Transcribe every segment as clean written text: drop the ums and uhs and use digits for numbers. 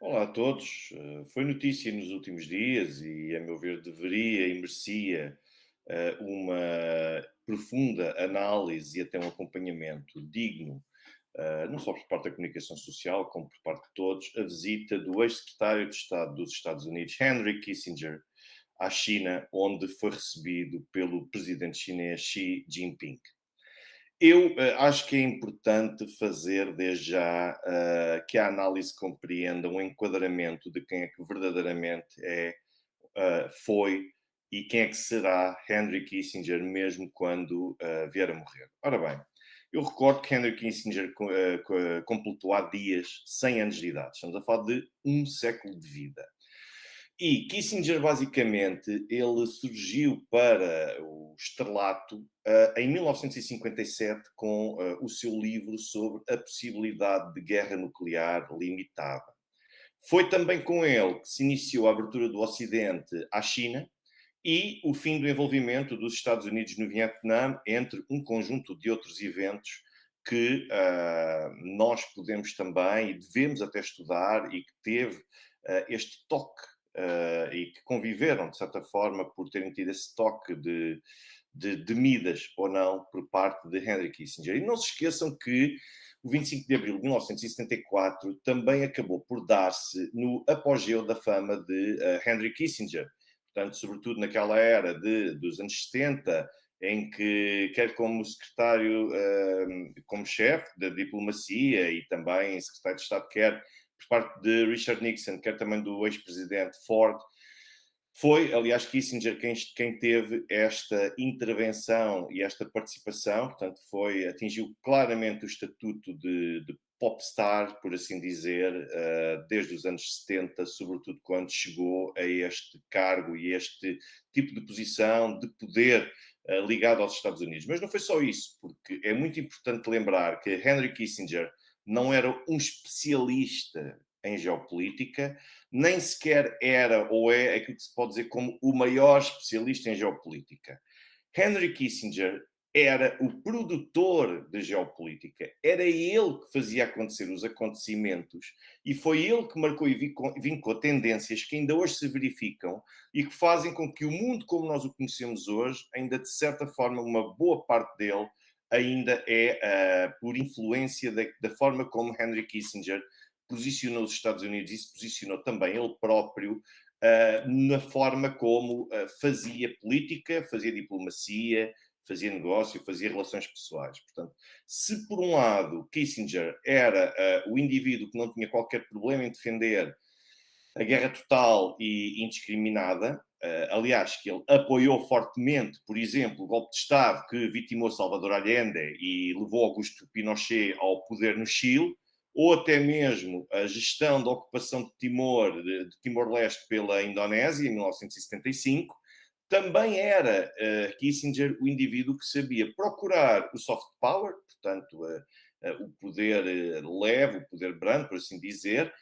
Olá a todos. Foi notícia nos últimos dias e, a meu ver, deveria e merecia uma profunda análise e até um acompanhamento digno, não só por parte da comunicação social, como por parte de todos, a visita do ex-secretário de Estado dos Estados Unidos, Henry Kissinger, à China, onde foi recebido pelo presidente chinês Xi Jinping. Eu acho que é importante fazer desde já que a análise compreenda um enquadramento de quem é que verdadeiramente foi e quem é que será Henry Kissinger mesmo quando vier a morrer. Ora bem, eu recordo que Henry Kissinger completou há dias 100 anos de idade. Estamos a falar de um século de vida. E Kissinger, basicamente, ele surgiu para o estrelato em 1957 com o seu livro sobre a possibilidade de guerra nuclear limitada. Foi também com ele que se iniciou a abertura do Ocidente à China e o fim do envolvimento dos Estados Unidos no Vietnã, entre um conjunto de outros eventos que nós podemos também e devemos até estudar e que teve este toque e que conviveram, de certa forma, por terem tido esse toque de Midas ou não por parte de Henry Kissinger. E não se esqueçam que o 25 de abril de 1974 também acabou por dar-se no apogeu da fama de Henry Kissinger. Portanto, sobretudo naquela era dos anos 70, em que, quer como secretário, como chefe da diplomacia e também secretário de Estado, quer por parte de Richard Nixon, quer também do ex-presidente Ford, foi, aliás, Kissinger quem teve esta intervenção e esta participação, portanto, atingiu claramente o estatuto de popstar, por assim dizer, desde os anos 70, sobretudo quando chegou a este cargo e este tipo de posição de poder ligado aos Estados Unidos. Mas não foi só isso, porque é muito importante lembrar que Henry Kissinger não era um especialista em geopolítica, nem sequer era ou é aquilo que se pode dizer como o maior especialista em geopolítica. Henry Kissinger era o produtor de geopolítica, era ele que fazia acontecer os acontecimentos e foi ele que marcou e vincou tendências que ainda hoje se verificam e que fazem com que o mundo como nós o conhecemos hoje, ainda de certa forma, uma boa parte dele ainda é por influência da forma como Henry Kissinger posicionou os Estados Unidos e se posicionou também ele próprio na forma como fazia política, fazia diplomacia, fazia negócio, fazia relações pessoais. Portanto, se por um lado Kissinger era o indivíduo que não tinha qualquer problema em defender a guerra total e indiscriminada, aliás, que ele apoiou fortemente, por exemplo, o golpe de Estado que vitimou Salvador Allende e levou Augusto Pinochet ao poder no Chile, ou até mesmo a gestão da ocupação de Timor-Leste pela Indonésia, em 1975, também era Kissinger o indivíduo que sabia procurar o soft power, portanto, o poder leve, o poder brando, por assim dizer,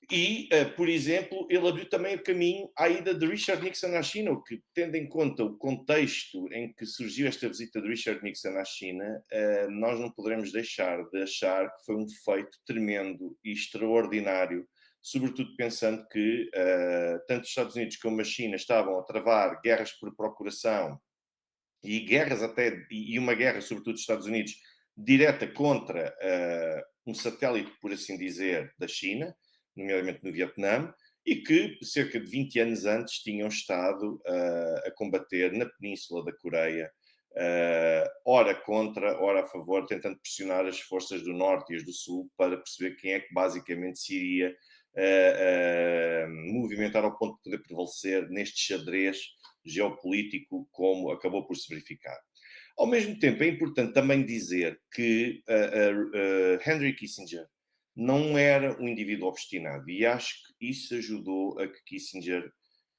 e, por exemplo, ele abriu também o caminho à ida de Richard Nixon à China, o que, tendo em conta o contexto em que surgiu esta visita de Richard Nixon à China, nós não poderemos deixar de achar que foi um feito tremendo e extraordinário, sobretudo pensando que tanto os Estados Unidos como a China estavam a travar guerras por procuração e guerras até, e uma guerra, sobretudo dos Estados Unidos, direta contra um satélite, por assim dizer, da China, nomeadamente no Vietnã, e que cerca de 20 anos antes tinham estado a combater na península da Coreia, ora contra, ora a favor, tentando pressionar as forças do Norte e as do Sul para perceber quem é que basicamente se iria movimentar ao ponto de poder prevalecer neste xadrez geopolítico como acabou por se verificar. Ao mesmo tempo, é importante também dizer que Henry Kissinger não era um indivíduo obstinado e acho que isso ajudou a que Kissinger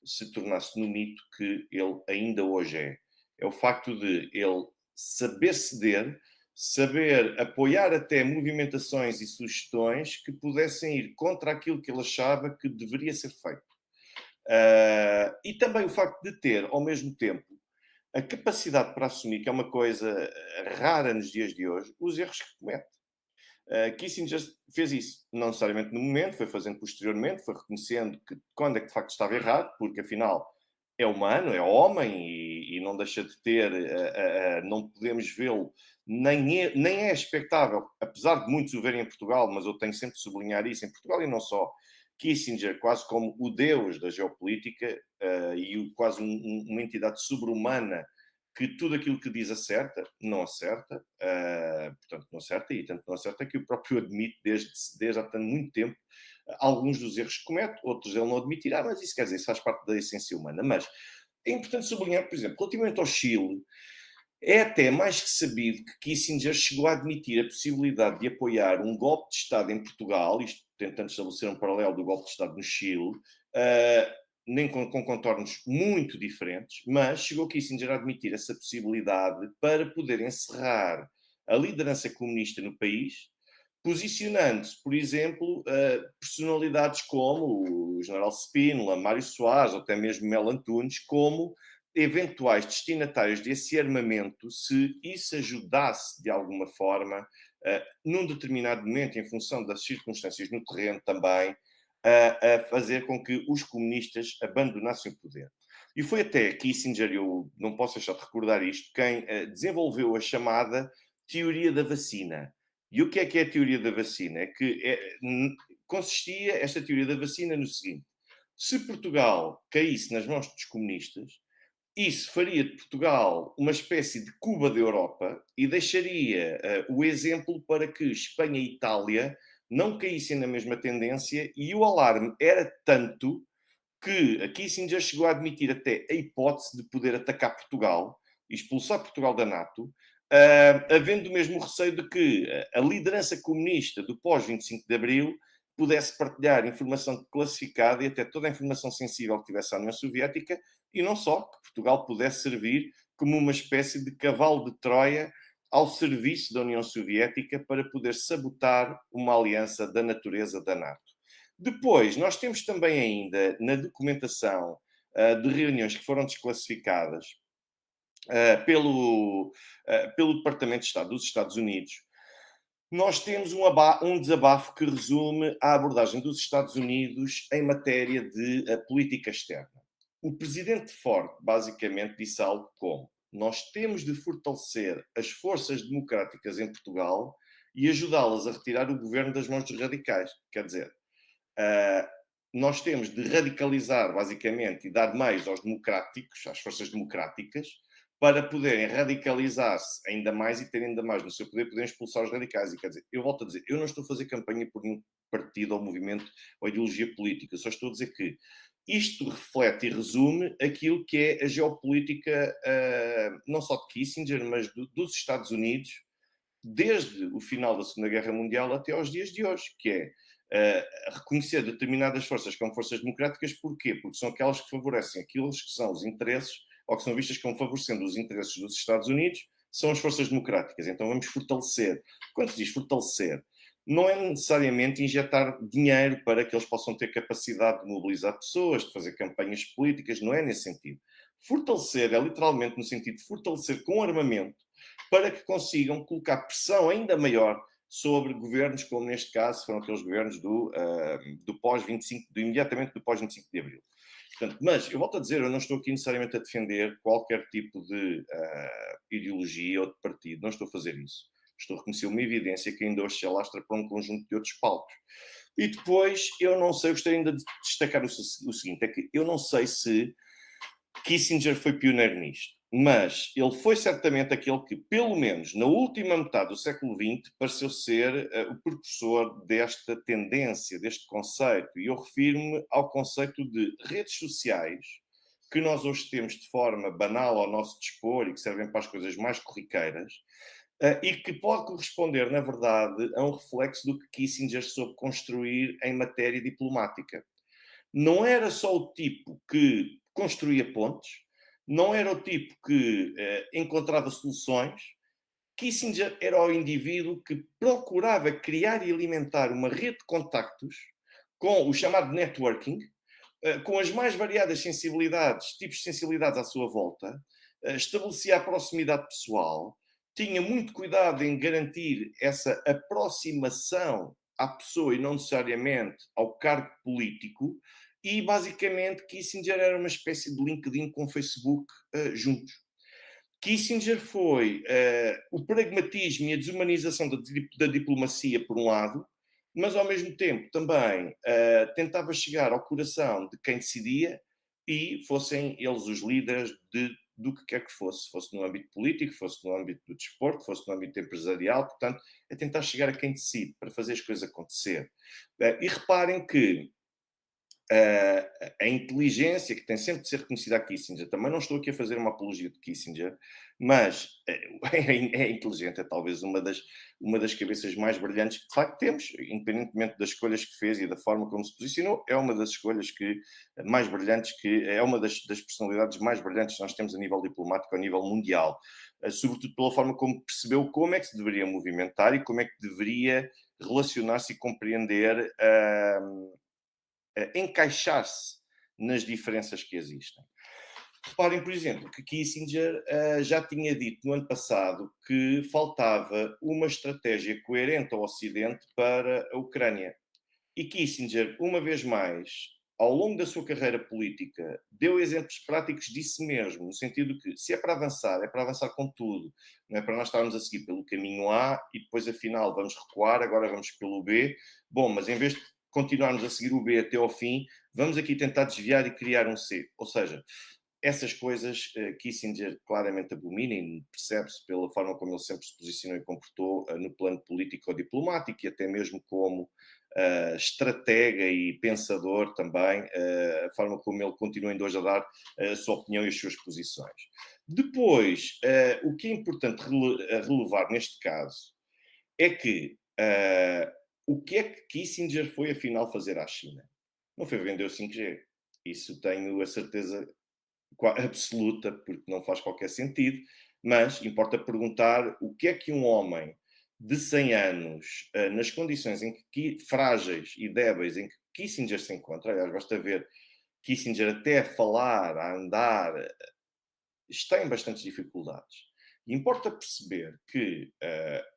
se tornasse no mito que ele ainda hoje é. É o facto de ele saber ceder, saber apoiar até movimentações e sugestões que pudessem ir contra aquilo que ele achava que deveria ser feito. E também o facto de ter, ao mesmo tempo, a capacidade para assumir, que é uma coisa rara nos dias de hoje, os erros que comete. Kissinger fez isso, não necessariamente no momento, foi fazendo posteriormente, foi reconhecendo que quando é que de facto estava errado, porque afinal é humano, é homem e não deixa de ter, não podemos vê-lo, nem é expectável, apesar de muitos o verem em Portugal, mas eu tenho sempre de sublinhar isso, em Portugal e não só, Kissinger quase como o deus da geopolítica quase uma entidade sobre-humana que tudo aquilo que diz acerta, não acerta, portanto não acerta, e tanto não acerta que o próprio admite desde há muito tempo alguns dos erros que comete, outros ele não admitirá, mas isso quer dizer, isso faz parte da essência humana. Mas é importante sublinhar, por exemplo, relativamente ao Chile, é até mais que sabido que Kissinger chegou a admitir a possibilidade de apoiar um golpe de Estado em Portugal, isto tentando estabelecer um paralelo do golpe de Estado no Chile, uh, nem com contornos muito diferentes, mas chegou Kissinger a admitir essa possibilidade para poder encerrar a liderança comunista no país, posicionando-se, por exemplo, personalidades como o general Spínola, Mário Soares, ou até mesmo Mel Antunes, como eventuais destinatários desse armamento, se isso ajudasse de alguma forma, num determinado momento, em função das circunstâncias no terreno também, a fazer com que os comunistas abandonassem o poder. E foi até Kissinger, eu não posso deixar de recordar isto, quem desenvolveu a chamada teoria da vacina. E o que é a teoria da vacina? É que consistia esta teoria da vacina no seguinte: se Portugal caísse nas mãos dos comunistas, isso faria de Portugal uma espécie de Cuba da Europa e deixaria o exemplo para que Espanha e Itália não caíssem na mesma tendência, e o alarme era tanto que a Kissinger chegou a admitir até a hipótese de poder atacar Portugal e expulsar Portugal da NATO, havendo mesmo o receio de que a liderança comunista do pós-25 de Abril pudesse partilhar informação classificada e até toda a informação sensível que tivesse à União Soviética, e não só, que Portugal pudesse servir como uma espécie de cavalo de Troia ao serviço da União Soviética para poder sabotar uma aliança da natureza da NATO. Depois, nós temos também ainda na documentação de reuniões que foram desclassificadas pelo Departamento de Estado dos Estados Unidos, nós temos um desabafo que resume a abordagem dos Estados Unidos em matéria de política externa. O presidente Ford basicamente disse algo como: nós temos de fortalecer as forças democráticas em Portugal e ajudá-las a retirar o governo das mãos dos radicais. Quer dizer, nós temos de radicalizar, basicamente, e dar mais aos democráticos, às forças democráticas, para poderem radicalizar-se ainda mais e ter ainda mais no seu poder, poderem expulsar os radicais. E quer dizer, eu volto a dizer, eu não estou a fazer campanha por nenhum partido ou movimento ou ideologia política, só estou a dizer que isto reflete e resume aquilo que é a geopolítica, não só de Kissinger, mas dos Estados Unidos, desde o final da Segunda Guerra Mundial até aos dias de hoje, que é reconhecer determinadas forças como forças democráticas. Porquê? Porque são aquelas que favorecem aqueles que são os interesses, ou que são vistas como favorecendo os interesses dos Estados Unidos, são as forças democráticas. Então vamos fortalecer. Quando se diz fortalecer, não é necessariamente injetar dinheiro para que eles possam ter capacidade de mobilizar pessoas, de fazer campanhas políticas, não é nesse sentido. Fortalecer é literalmente no sentido de fortalecer com armamento para que consigam colocar pressão ainda maior sobre governos, como neste caso foram aqueles governos do pós-25, imediatamente do pós-25 de Abril. Portanto, mas eu volto a dizer, eu não estou aqui necessariamente a defender qualquer tipo de ideologia ou de partido, não estou a fazer isso. Estou a reconhecer uma evidência que ainda hoje se alastra para um conjunto de outros palcos. E depois, eu não sei, eu gostaria ainda de destacar o seguinte, é que eu não sei se Kissinger foi pioneiro nisto, mas ele foi certamente aquele que, pelo menos na última metade do século XX, pareceu ser o precursor desta tendência, deste conceito. E eu refiro-me ao conceito de redes sociais, que nós hoje temos de forma banal ao nosso dispor e que servem para as coisas mais corriqueiras, e que pode corresponder, na verdade, a um reflexo do que Kissinger soube construir em matéria diplomática. Não era só o tipo que construía pontes, não era o tipo que encontrava soluções. Kissinger era o indivíduo que procurava criar e alimentar uma rede de contactos com o chamado networking, com as mais variadas sensibilidades, tipos de sensibilidades à sua volta, estabelecia a proximidade pessoal, tinha muito cuidado em garantir essa aproximação à pessoa e não necessariamente ao cargo político, e basicamente Kissinger era uma espécie de LinkedIn com Facebook juntos. Kissinger foi o pragmatismo e a desumanização da diplomacia, por um lado, mas ao mesmo tempo também tentava chegar ao coração de quem decidia e fossem eles os líderes do que quer que fosse no âmbito político, fosse no âmbito do desporto, fosse no âmbito empresarial, portanto, é tentar chegar a quem decide para fazer as coisas acontecer. E reparem que a inteligência que tem sempre de ser reconhecida a Kissinger, também não estou aqui a fazer uma apologia de Kissinger, mas é inteligente, é talvez uma das cabeças mais brilhantes que de facto temos, independentemente das escolhas que fez e da forma como se posicionou, é uma das escolhas que mais brilhantes, que é uma das personalidades mais brilhantes que nós temos a nível diplomático, a nível mundial, sobretudo pela forma como percebeu como é que se deveria movimentar e como é que deveria relacionar-se e compreender encaixar-se nas diferenças que existem. Reparem, por exemplo, que Kissinger já tinha dito no ano passado que faltava uma estratégia coerente ao Ocidente para a Ucrânia. E Kissinger, uma vez mais, ao longo da sua carreira política, deu exemplos práticos disso mesmo, no sentido que, se é para avançar com tudo. Não é para nós estarmos a seguir pelo caminho A e depois, afinal, vamos recuar, agora vamos pelo B. Bom, mas em vez de continuarmos a seguir o B até ao fim, vamos aqui tentar desviar e criar um C. Ou seja, essas coisas Kissinger claramente abomina e percebe-se pela forma como ele sempre se posicionou e comportou no plano político ou diplomático e até mesmo como estratega e pensador também, a forma como ele continua ainda hoje a dar a sua opinião e as suas posições. Depois, o que é importante relevar neste caso é que o que é que Kissinger foi afinal fazer à China? Não foi vender o 5G. Isso tenho a certeza absoluta, porque não faz qualquer sentido, mas importa perguntar o que é que um homem de 100 anos, nas condições frágeis e débeis em que Kissinger se encontra, aliás, basta ver Kissinger até a falar, a andar, está em bastantes dificuldades. E importa perceber que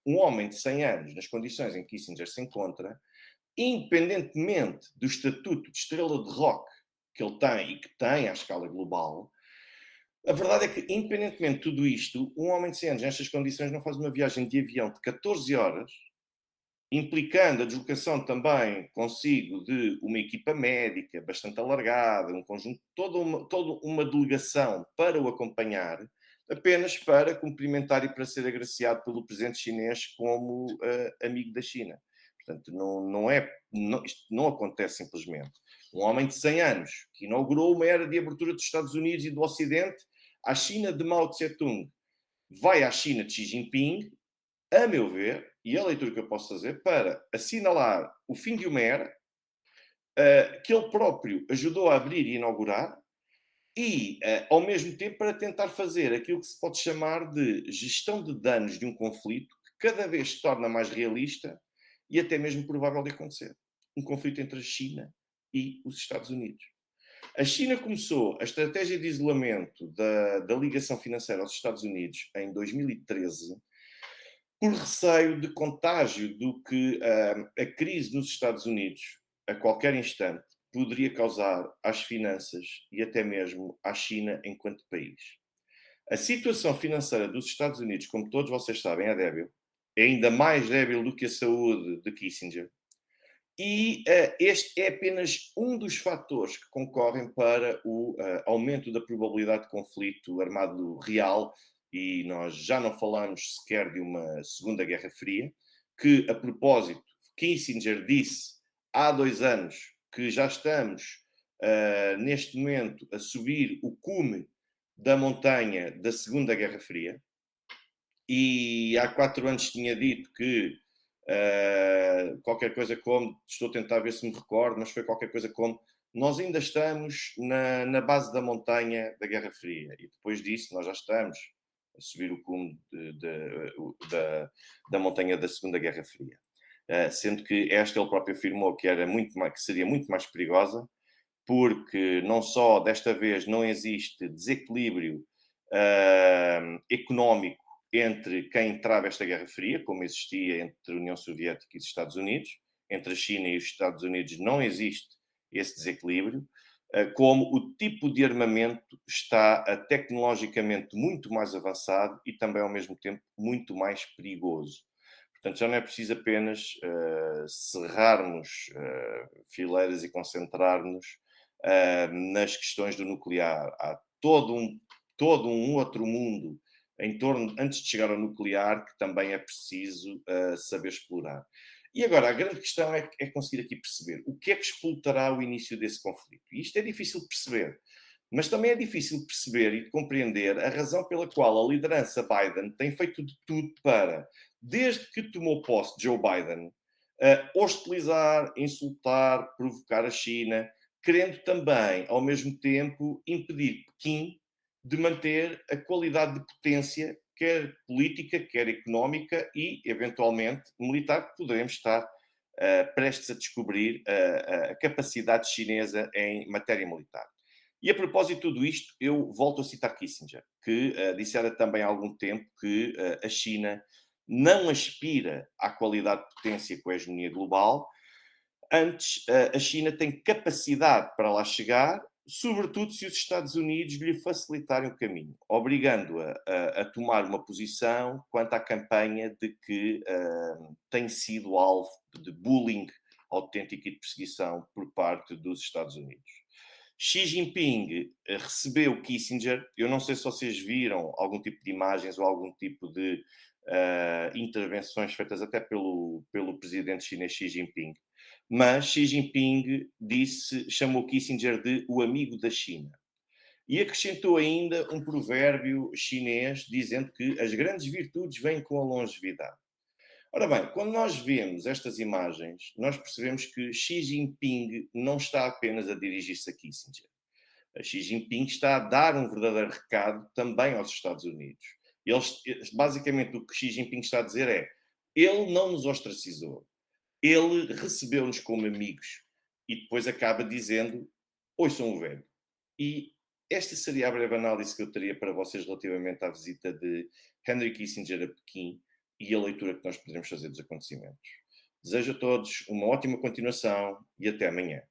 um homem de 100 anos, nas condições em que Kissinger se encontra, independentemente do estatuto de estrela de rock que ele tem e que tem à escala global, a verdade é que, independentemente de tudo isto, um homem de 100 anos nestas condições não faz uma viagem de avião de 14 horas, implicando a deslocação também consigo de uma equipa médica bastante alargada, um conjunto, toda uma delegação para o acompanhar, apenas para cumprimentar e para ser agraciado pelo presidente chinês como amigo da China. Portanto, isto não acontece simplesmente. Um homem de 100 anos, que inaugurou uma era de abertura dos Estados Unidos e do Ocidente à China de Mao Tse-tung, vai à China de Xi Jinping, a meu ver, e a leitura que eu posso fazer, para assinalar o fim de uma era que ele próprio ajudou a abrir e inaugurar, e, ao mesmo tempo, para tentar fazer aquilo que se pode chamar de gestão de danos de um conflito que cada vez se torna mais realista e até mesmo provável de acontecer. Um conflito entre a China e os Estados Unidos. A China começou a estratégia de isolamento da ligação financeira aos Estados Unidos em 2013 por receio de contágio do que a crise nos Estados Unidos, a qualquer instante, poderia causar às finanças e até mesmo à China enquanto país. A situação financeira dos Estados Unidos, como todos vocês sabem, é débil. É ainda mais débil do que a saúde de Kissinger. E este é apenas um dos fatores que concorrem para o aumento da probabilidade de conflito armado real, e nós já não falamos sequer de uma Segunda Guerra Fria, que, a propósito, Kissinger disse há 2 anos que já estamos, neste momento, a subir o cume da montanha da Segunda Guerra Fria, e há 4 anos tinha dito que qualquer coisa como, estou a tentar ver se me recordo, mas foi qualquer coisa como nós ainda estamos na base da montanha da Guerra Fria, e depois disso nós já estamos a subir o cume da montanha da Segunda Guerra Fria. Sendo que esta ele próprio afirmou que seria muito mais perigosa, porque não só desta vez não existe desequilíbrio económico entre quem trava esta Guerra Fria, como existia entre a União Soviética e os Estados Unidos. Entre a China e os Estados Unidos não existe esse desequilíbrio, como o tipo de armamento está tecnologicamente muito mais avançado e também, ao mesmo tempo, muito mais perigoso. Portanto, já não é preciso apenas cerrarmos fileiras e concentrar-nos nas questões do nuclear. Há todo um outro mundo em torno, antes de chegar ao nuclear, que também é preciso saber explorar. E agora, a grande questão é conseguir aqui perceber o que é que explotará o início desse conflito. E isto é difícil de perceber, mas também é difícil de perceber e de compreender a razão pela qual a liderança Biden tem feito de tudo para, desde que tomou posse Joe Biden, hostilizar, insultar, provocar a China, querendo também, ao mesmo tempo, impedir Pequim de manter a qualidade de potência, quer política, quer económica e, eventualmente, militar, que poderemos estar prestes a descobrir a capacidade chinesa em matéria militar. E a propósito de tudo isto, eu volto a citar Kissinger, que dissera também há algum tempo que a China não aspira à qualidade de potência com a hegemonia global, antes a China tem capacidade para lá chegar, sobretudo se os Estados Unidos lhe facilitarem o caminho, obrigando-a a tomar uma posição quanto à campanha de que tem sido alvo de bullying autêntico e de perseguição por parte dos Estados Unidos. Xi Jinping recebeu Kissinger, eu não sei se vocês viram algum tipo de imagens ou algum tipo de intervenções feitas até pelo presidente chinês Xi Jinping, mas Xi Jinping chamou Kissinger de o amigo da China. E acrescentou ainda um provérbio chinês dizendo que as grandes virtudes vêm com a longevidade. Ora bem, quando nós vemos estas imagens, nós percebemos que Xi Jinping não está apenas a dirigir-se a Kissinger. A Xi Jinping está a dar um verdadeiro recado também aos Estados Unidos. Basicamente, o que Xi Jinping está a dizer é: ele não nos ostracizou, ele recebeu-nos como amigos e depois acaba dizendo: ouçam o velho. E esta seria a breve análise que eu teria para vocês relativamente à visita de Henry Kissinger a Pequim e a leitura que nós podemos fazer dos acontecimentos. Desejo a todos uma ótima continuação e até amanhã.